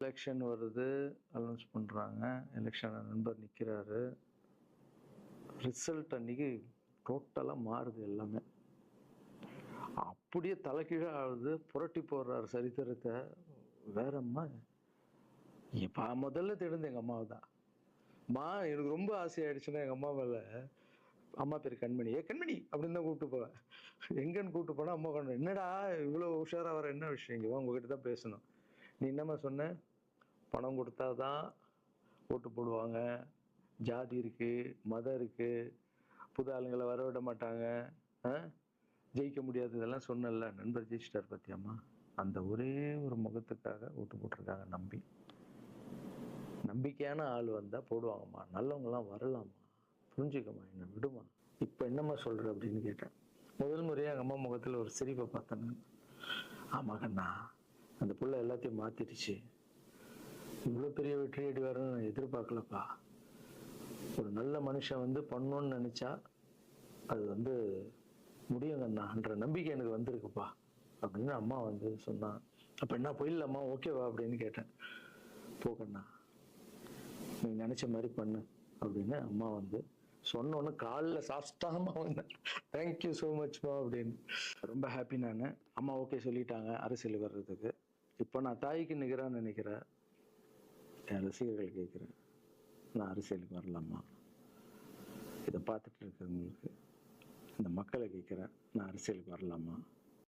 Election வருது, announce பண்றாங்க. எலெக்ஷன்ல நண்பர் நிக்கிறாரு. ரிசல்ட் அன்னைக்கு டோட்டலா மாறுது எல்லாமே. அப்படியே தலைகீழா ஆகுது. புரட்டி போடுறாரு சரித்திரத்தை. வேற அம்மா முதல்ல தெரிஞ்சது எங்க அம்மாவை தான். அம்மா எனக்கு ரொம்ப ஆசையாயிடுச்சுன்னா எங்க அம்மா மேல, அம்மா பேரு கண்மணி. ஏ கண்மணி அப்படின்னு தான் கூப்பிட்டு போவேன். எங்கன்னு கூப்பிட்டு போனா அம்மா கண்மணி. என்னடா இவ்வளவு உஷாரா வர, என்ன விஷயம்? இங்க வா, உங்ககிட்ட தான் பேசணும். நீ என்னம்மா சொன்ன? பணம் கொடுத்தாதான் ஓட்டு போடுவாங்க, ஜாதி இருக்கு, மதம் இருக்கு, புது ஆளுங்களை வர விட மாட்டாங்க, ஜெயிக்க முடியாது, இதெல்லாம் சொன்னல. நண்பர் ஜெயிச்சிட்டார் பத்தியாம்மா. அந்த ஒரே ஒரு முகத்துக்காக ஓட்டு போட்டிருக்காங்க. நம்பிக்கையான ஆள் வந்தா போடுவாங்கம்மா, நல்லவங்கலாம் வரலாமா, புரிஞ்சுக்கம்மா, என்ன விடுமா. இப்ப என்னம்மா சொல்ற அப்படின்னு கேட்டேன். முதல் முறையா எங்க அம்மா முகத்துல ஒரு சிரிப்பை பார்த்தேன். ஆமா கண்ணா, அந்த புள்ள எல்லாத்தையும் மாத்திடுச்சு. இவ்வளவு பெரிய வெற்றி அடி வரும்னு நான் எதிர்பார்க்கலப்பா. ஒரு நல்ல மனுஷன் வந்து பண்ணணும்னு நினைச்சா அது வந்து முடியுங்கண்ணான்ற நம்பிக்கை எனக்கு வந்திருக்குப்பா அப்படின்னு அம்மா வந்து சொன்னா. அப்ப என்ன போயிடலாமா, ஓகேவா அப்படின்னு கேட்டேன். போகண்ணா, நீ நினைச்ச மாதிரி பண்ணு அப்படின்னு அம்மா வந்து சொன்னோன்னு காலில் சாப்பிட்டாமா வந்தேன். தேங்க்யூ ஸோ மச்மா அப்படின்னு. ரொம்ப ஹாப்பி நான். அம்மா ஓகே சொல்லிட்டாங்க அரசியல் வர்றதுக்கு. இப்போ நான் தாய்க்கு நிகரான்னு நினைக்கிறேன். என் ரசிகர்கள் கேட்குறேன், நான் அரசியலுக்கு வரலாமா? இதை பார்த்துட்டு இருக்கிறவங்களுக்கு, இந்த மக்களை கேட்குறேன், நான் அரசியலுக்கு வரலாமா?